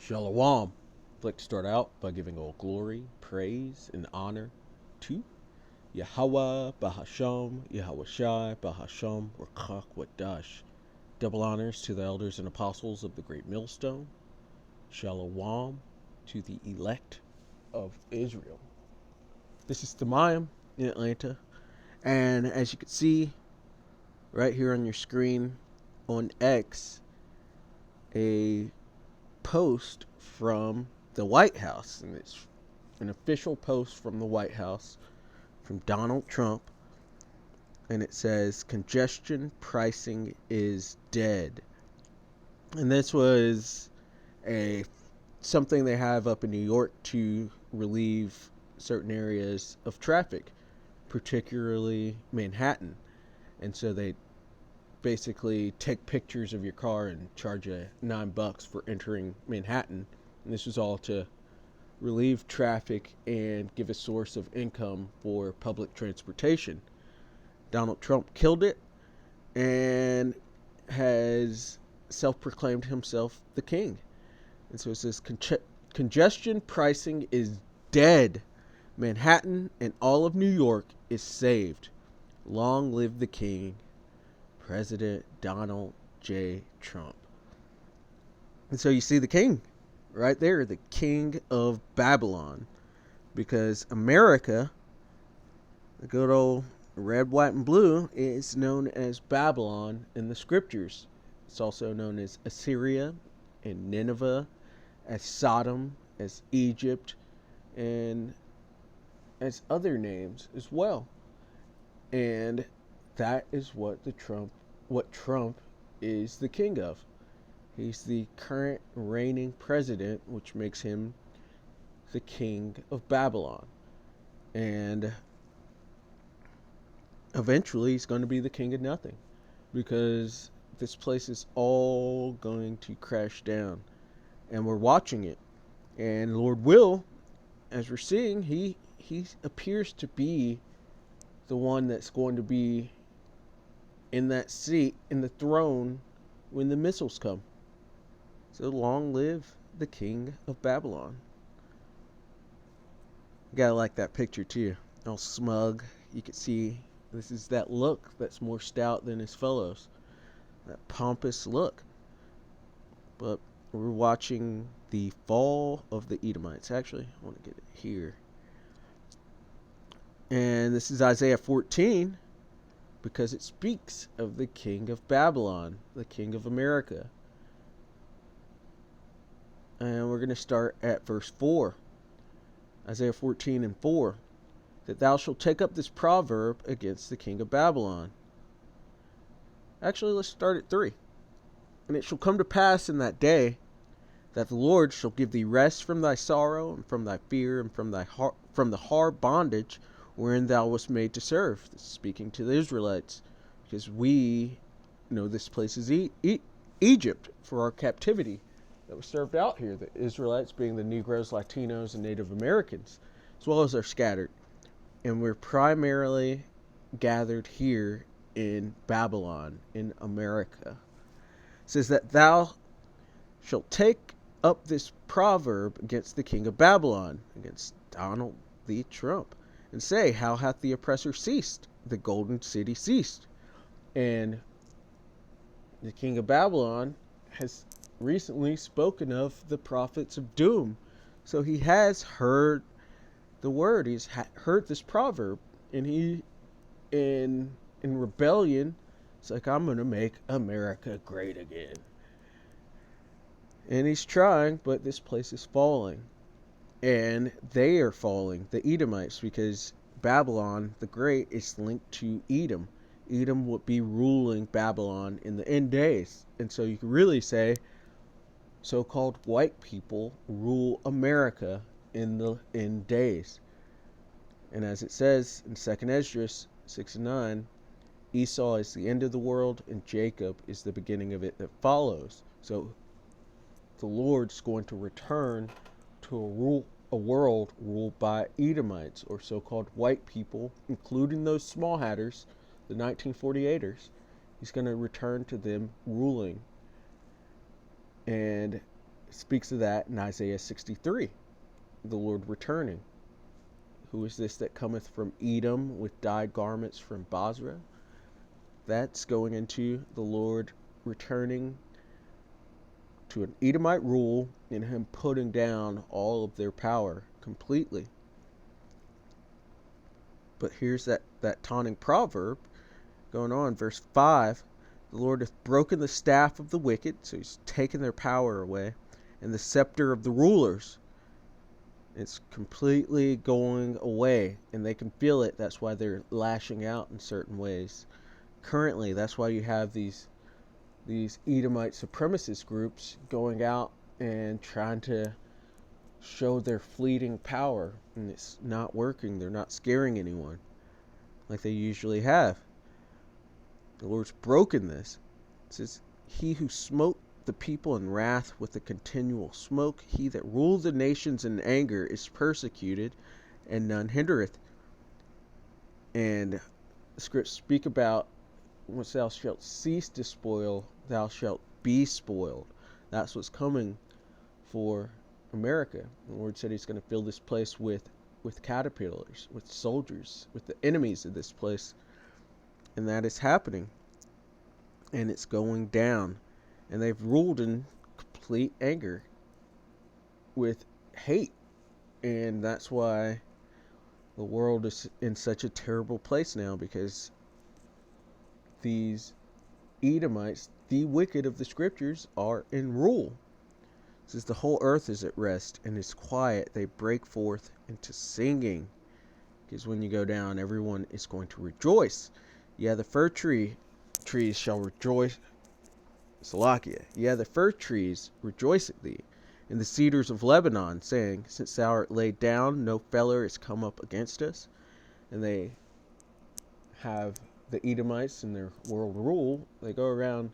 Shalom. I'd like to start out by giving all glory, praise, and honor to Yahweh Bahasham, Yahweh Shai Bahasham, Rakak Wadash. Double honors to the elders and apostles of the Great Millstone. Shalom to the elect of Israel. This is Thamayim in Atlanta. And as you can see right here on your screen on X, a post from the White House, and it's an official post from the White House from Donald Trump, and it says congestion pricing is dead. And this was a something they have up in New York to relieve certain areas of traffic, particularly Manhattan. And so they basically take pictures of your car and charge you $9 for entering Manhattan. And this was all to relieve traffic and give a source of income for public transportation. Donald Trump killed it and has self-proclaimed himself the king. And so it says congestion pricing is dead. Manhattan and all of New York is saved. Long live the king, President Donald J. Trump. And so you see the king right there, the king of Babylon, because America, the good old red, white, and blue, is known as Babylon in the scriptures. It's also known as Assyria and Nineveh, as Sodom, as Egypt, and as other names as well. And that is what Trump is the king of. He's the current reigning president, which makes him the king of Babylon. And eventually he's going to be the king of nothing, because this place is all going to crash down. And we're watching it. And Lord will, as we're seeing, he appears to be the one that's going to be in that seat, in the throne, when the missiles come. So long live the king of Babylon. You gotta like that picture too. All smug. You can see this is that look that's more stout than his fellows. That pompous look. But we're watching the fall of the Edomites. Actually, I want to get it here. And this is Isaiah 14, because it speaks of the king of Babylon, the king of America. And we're going to start at verse 4. Isaiah 14 and 4. That thou shalt take up this proverb against the king of Babylon. Actually, let's start at 3. And it shall come to pass in that day that the Lord shall give thee rest from thy sorrow, and from thy fear, and from the hard bondage wherein thou wast made to serve. This is speaking to the Israelites, because we know this place is Egypt for our captivity that was served out here. The Israelites being the Negroes, Latinos, and Native Americans, as well as our scattered. And we're primarily gathered here in Babylon, in America. It says that thou shalt take up this proverb against the king of Babylon, against Donald the Trump, and say, how hath the oppressor ceased? The golden city ceased. And the king of Babylon has recently spoken of the prophets of doom. So he has heard the word. He's heard this proverb. And he, in rebellion, it's like, I'm going to make America great again. And he's trying, but this place is falling. And they are falling, the Edomites, because Babylon the Great is linked to Edom. Edom would be ruling Babylon in the end days. And so you can really say so-called white people rule America in the end days. And as it says in 2nd Esdras 6 and 9, Esau is the end of the world, and Jacob is the beginning of it that follows. So the Lord's going to return to a world ruled by Edomites, or so-called white people, including those small hatters, the 1948ers. He's going to return to them ruling. And speaks of that in Isaiah 63, the Lord returning. Who is this that cometh from Edom with dyed garments from Basra? That's going into the Lord returning to an Edomite rule and him putting down all of their power completely. But here's that taunting proverb going on, verse 5. The Lord hath broken the staff of the wicked, so he's taken their power away, and the scepter of the rulers. It's completely going away, and they can feel it. That's why they're lashing out in certain ways. Currently, that's why you have these Edomite supremacist groups going out and trying to show their fleeting power, and it's not working. They're not scaring anyone like they usually have. The Lord's broken this. It says, he who smote the people in wrath with a continual smoke, he that ruled the nations in anger is persecuted, and none hindereth. And the scripts speak about, once thou shalt cease to spoil, thou shalt be spoiled. That's what's coming for America. The Lord said he's going to fill this place with caterpillars, with soldiers, with the enemies of this place. And that is happening. And it's going down. And they've ruled in complete anger with hate. And that's why the world is in such a terrible place now, because these Edomites, the wicked of the scriptures, are in rule. It says the whole earth is at rest and is quiet. They break forth into singing. Because when you go down, everyone is going to rejoice. Yeah, the fir trees shall rejoice. Salakia. Yeah, the fir trees rejoice at thee, and the cedars of Lebanon, saying, since thou art laid down, no feller is come up against us. And they have the Edomites in their world rule. They go around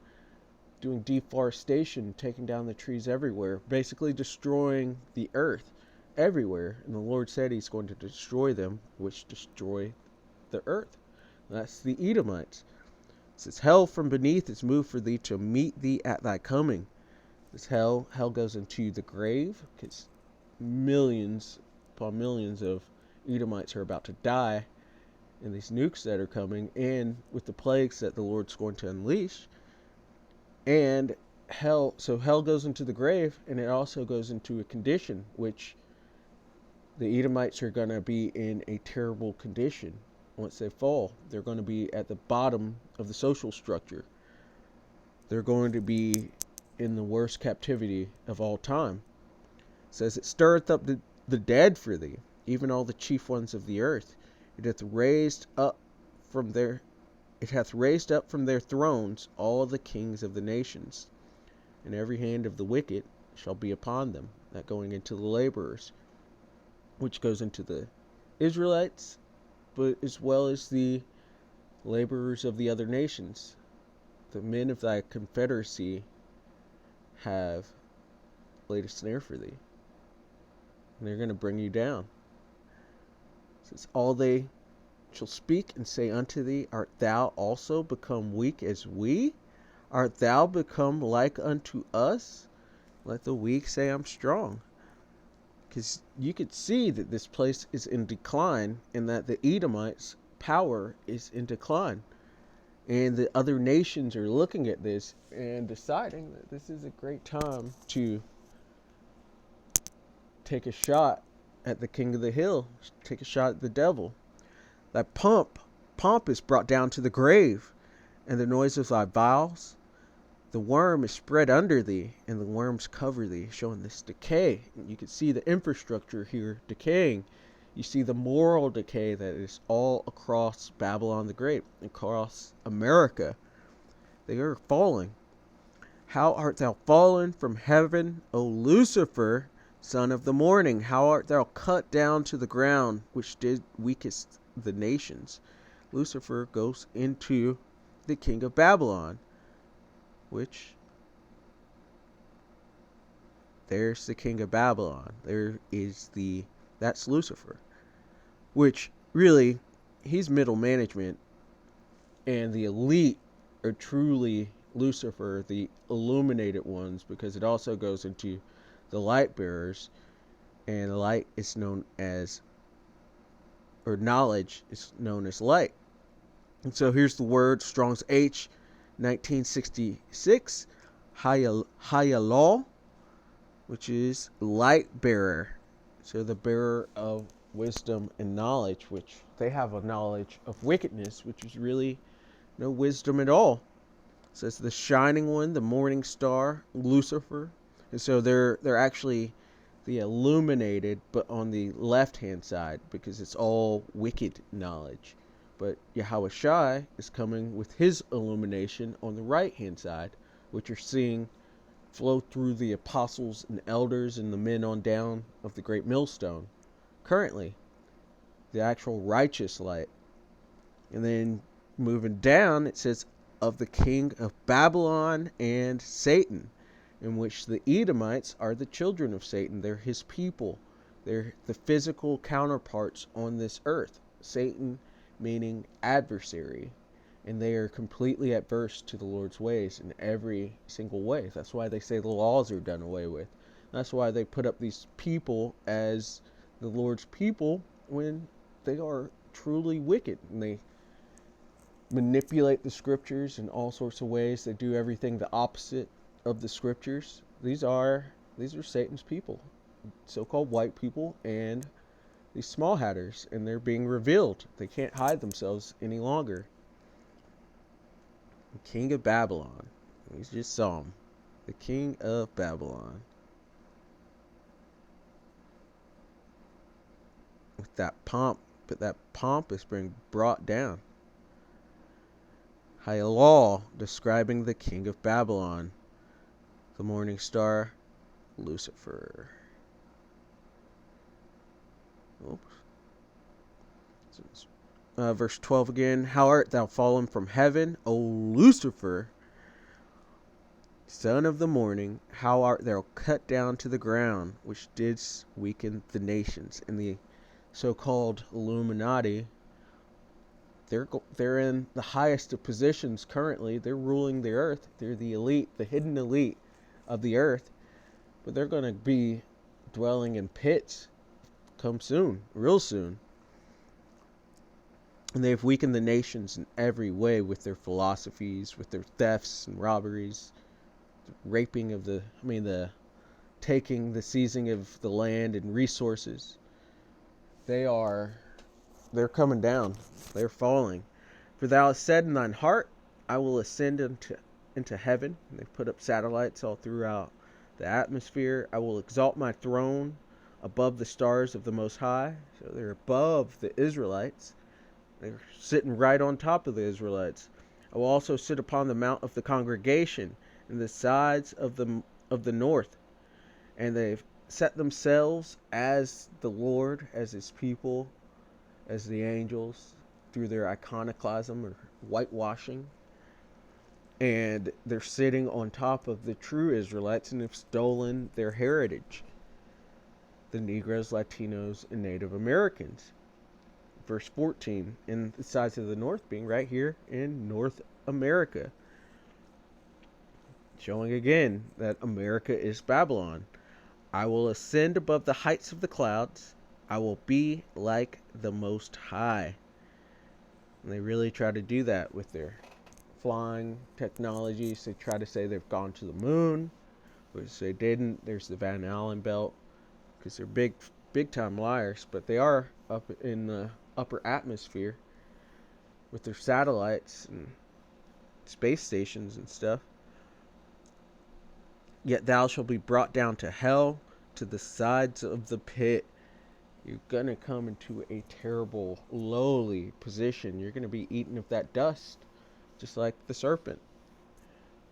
doing deforestation, taking down the trees everywhere, basically destroying the earth everywhere. And the Lord said he's going to destroy them, which destroy the earth. That's the Edomites. It says, hell from beneath is moved for thee to meet thee at thy coming. This hell goes into the grave, because millions upon millions of Edomites are about to die in these nukes that are coming, and with the plagues that the Lord's going to unleash. And hell goes into the grave, and it also goes into a condition which the Edomites are going to be in a terrible condition. Once they fall, they're going to be at the bottom of the social structure. They're going to be in the worst captivity of all time. It says, it stirreth up the dead for thee, even all the chief ones of the earth. It hath raised up from their thrones all the kings of the nations, and every hand of the wicked shall be upon them. That going into the laborers, which goes into the Israelites, but as well as the laborers of the other nations. The men of thy confederacy have laid a snare for thee, and they're going to bring you down. It says, all they shall speak and say unto thee, art thou also become weak as we? Art thou become like unto us? Let the weak say, I'm strong. Because you could see that this place is in decline, and that the Edomites' power is in decline. And the other nations are looking at this and deciding that this is a great time to take a shot at the king of the hill, take a shot at the devil. Thy pomp is brought down to the grave, and the noise of thy vials. The worm is spread under thee, and the worms cover thee, showing this decay. You can see the infrastructure here decaying. You see the moral decay that is all across Babylon the Great, across America. They are falling. How art thou fallen from heaven, O Lucifer, son of the morning? How art thou cut down to the ground, which did weakest the nations? Lucifer goes into the king of Babylon, which, there's the king of Babylon. That's Lucifer, which really, he's middle management, and the elite are truly Lucifer, the illuminated ones, because it also goes into the light bearers, and light is known as, or knowledge is known as light. And so here's the word, Strong's H, 1966, Hayalal, which is light bearer. So the bearer of wisdom and knowledge, which they have a knowledge of wickedness, which is really no wisdom at all. It says the shining one, the morning star, Lucifer. And so they're actually the illuminated, but on the left hand side, because it's all wicked knowledge. But Yahweh Shai is coming with his illumination on the right hand side, which you're seeing flow through the apostles and elders and the men on down of the great millstone. Currently, the actual righteous light. And then moving down, it says of the king of Babylon and Satan, in which the Edomites are the children of Satan. They're his people. They're the physical counterparts on this earth. Satan meaning adversary. And they are completely adverse to the Lord's ways in every single way. That's why they say the laws are done away with. That's why they put up these people as the Lord's people when they are truly wicked. And they manipulate the scriptures in all sorts of ways. They do everything the opposite of the scriptures. These are Satan's people, so-called white people, and these small hatters, and they're being revealed. They can't hide themselves any longer. The king of Babylon. We just saw him. The king of Babylon. With that pomp, but that pomp is being brought down. Hayalal, describing the king of Babylon. The morning star, Lucifer. Oops. Verse 12 again. How art thou fallen from heaven, O Lucifer, son of the morning? How art thou cut down to the ground, which didst weaken the nations? And the so-called Illuminati, they're in the highest of positions currently. They're ruling the earth. They're the elite, the hidden elite of the earth. But they're going to be dwelling in pits come soon, real soon. And they've weakened the nations in every way with their philosophies, with their thefts and robberies, the raping of the taking, the seizing of the land and resources. They're coming down. They're falling. For thou hast said in thine heart, I will ascend into heaven. And they've put up satellites all throughout the atmosphere. I will exalt my throne above the stars of the Most High. So they're above the Israelites. They're sitting right on top of the Israelites. I will also sit upon the mount of the congregation in the sides of the north. And they've set themselves as the Lord, as his people, as the angels, through their iconoclasm or whitewashing. And they're sitting on top of the true Israelites and have stolen their heritage. The Negroes, Latinos, and Native Americans. Verse 14, in the sides of the north being right here in North America. Showing again that America is Babylon. I will ascend above the heights of the clouds. I will be like the Most High. And they really try to do that with their flying technologies. They try to say they've gone to the moon, which they didn't. There's the Van Allen belt, because they're big time liars, but they are up in the upper atmosphere with their satellites and space stations and stuff. Yet thou shalt be brought down to hell, to the sides of the pit. You're going to come into a terrible, lowly position. You're going to be eaten of that dust, just like the serpent,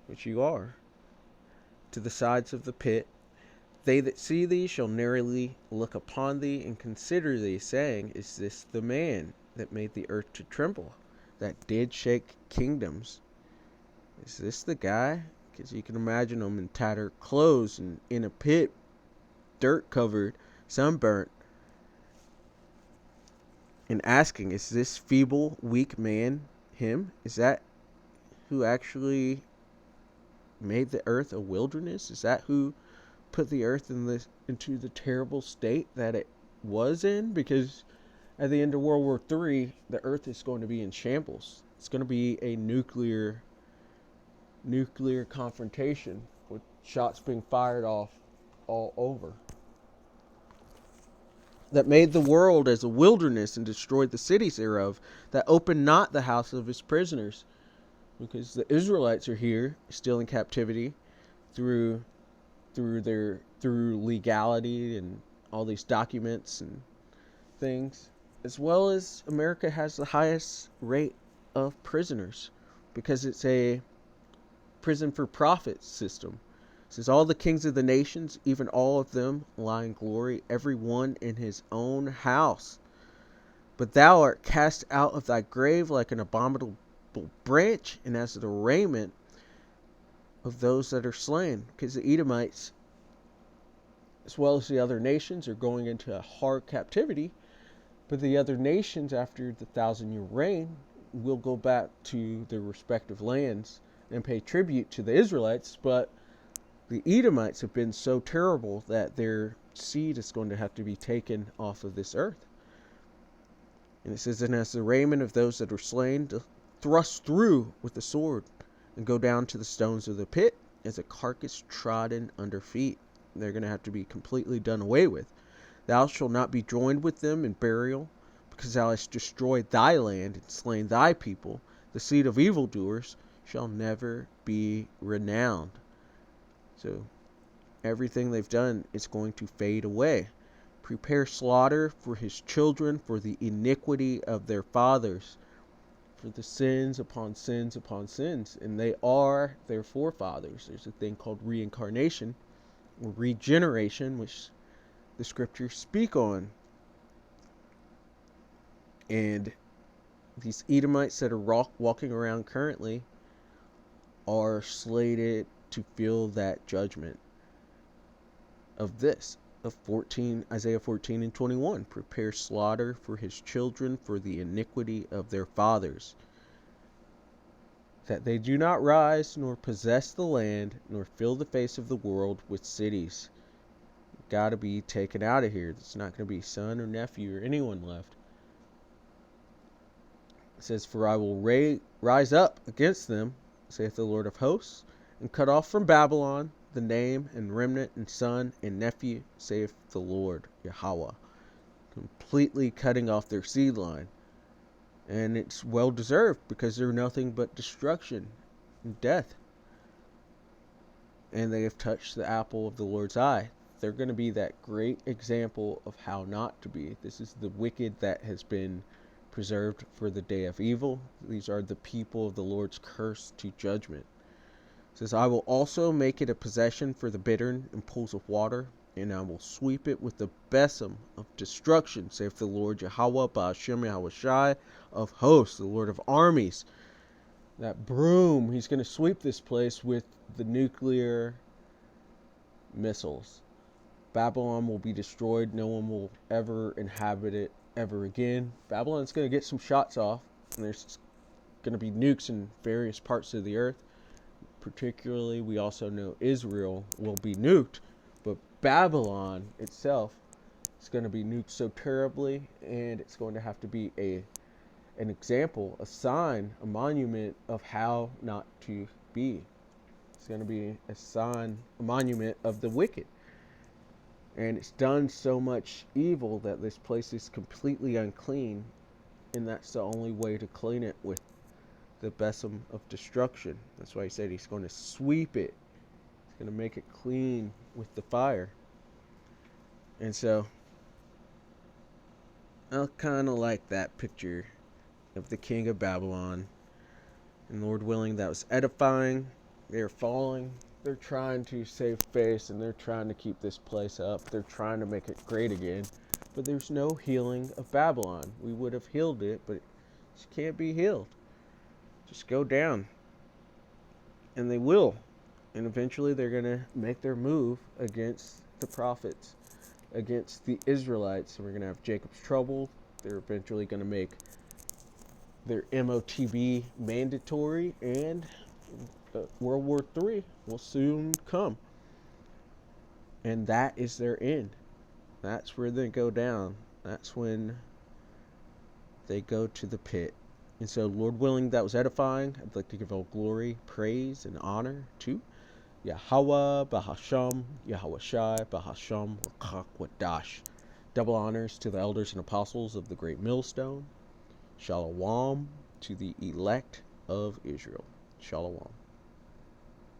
which you are. To the sides of the pit. They that see thee shall narrowly look upon thee and consider thee, saying, is this the man that made the earth to tremble, that did shake kingdoms? Is this the guy? Because you can imagine them in tattered clothes and in a pit, dirt covered, sunburnt, and asking, is this feeble, weak man him? Is that who actually made the earth a wilderness? Is that who put the earth into the terrible state that it was in, because at the end of World War III, the earth is going to be in shambles. It's going to be a nuclear confrontation with shots being fired off all over, that made the world as a wilderness and destroyed the cities thereof, that opened not the house of his prisoners, because the Israelites are here still in captivity through legality and all these documents and things, as well as America has the highest rate of prisoners because it's a prison for profit system. It says, all the kings of the nations, even all of them, lie in glory, every one in his own house. But thou art cast out of thy grave like an abominable branch, and as the raiment of those that are slain. Because the Edomites, as well as the other nations, are going into a hard captivity. But the other nations, after the 1,000-year reign, will go back to their respective lands and pay tribute to the Israelites. But the Edomites have been so terrible that their seed is going to have to be taken off of this earth. And it says, and as the raiment of those that are slain, to thrust through with the sword, and go down to the stones of the pit, as a carcass trodden under feet. They're going to have to be completely done away with. Thou shalt not be joined with them in burial, because thou hast destroyed thy land and slain thy people. The seed of evildoers shall never be renowned. So everything they've done is going to fade away. Prepare slaughter for his children, for the iniquity of their fathers, for the sins upon sins upon sins. And they are their forefathers. There's a thing called reincarnation or regeneration, which the scriptures speak on. And these Edomites that are walking around currently are slated to feel that judgment of this, of Isaiah 14 and 21. Prepare slaughter for his children, for the iniquity of their fathers, that they do not rise nor possess the land, nor fill the face of the world with cities. Got to be taken out of here. It's not going to be son or nephew or anyone left. It says, for I will rise up against them, saith the Lord of hosts, and cut off from Babylon the name and remnant and son and nephew, saith the Lord Yahweh. Completely cutting off their seed line. And it's well deserved, because they're nothing but destruction and death. And they have touched the apple of the Lord's eye. They're going to be that great example of how not to be. This is the wicked that has been preserved for the day of evil. These are the people of the Lord's curse to judgment. It says, I will also make it a possession for the bittern and pools of water, and I will sweep it with the besom of destruction, saith the Lord Yahweh, Ba'ashem Yahushai of hosts, the Lord of armies. That broom, he's going to sweep this place with the nuclear missiles. Babylon will be destroyed. No one will ever inhabit it ever again. Babylon's going to get some shots off, and there's going to be nukes in various parts of the earth. Particularly, we also know Israel will be nuked, but Babylon itself is going to be nuked so terribly, and it's going to have to be an example, a sign, a monument of how not to be. It's going to be a sign, a monument of the wicked. And it's done so much evil that this place is completely unclean, and that's the only way to clean it, with the besom of destruction. That's why he said he's going to sweep it. He's going to make it clean with the fire. And so I kind of like that picture of the king of Babylon. And Lord willing, that was edifying. They're falling. They're trying to save face, and they're trying to keep this place up. They're trying to make it great again. But there's no healing of Babylon. We would have healed it, but it just can't be healed. Just go down. And they will. And eventually they're going to make their move against the prophets, against the Israelites. And we're going to have Jacob's trouble. They're eventually going to make their MOTB mandatory, and World War III will soon come. And that is their end. That's where they go down. That's when they go to the pit. And so, Lord willing, that was edifying. I'd like to give all glory, praise, and honor to Yahweh, Bahasham, Yahweh Shai, Bahasham, Rakak, Wadash. Double honors to the elders and apostles of the great millstone. Shalom to the elect of Israel. Shalom.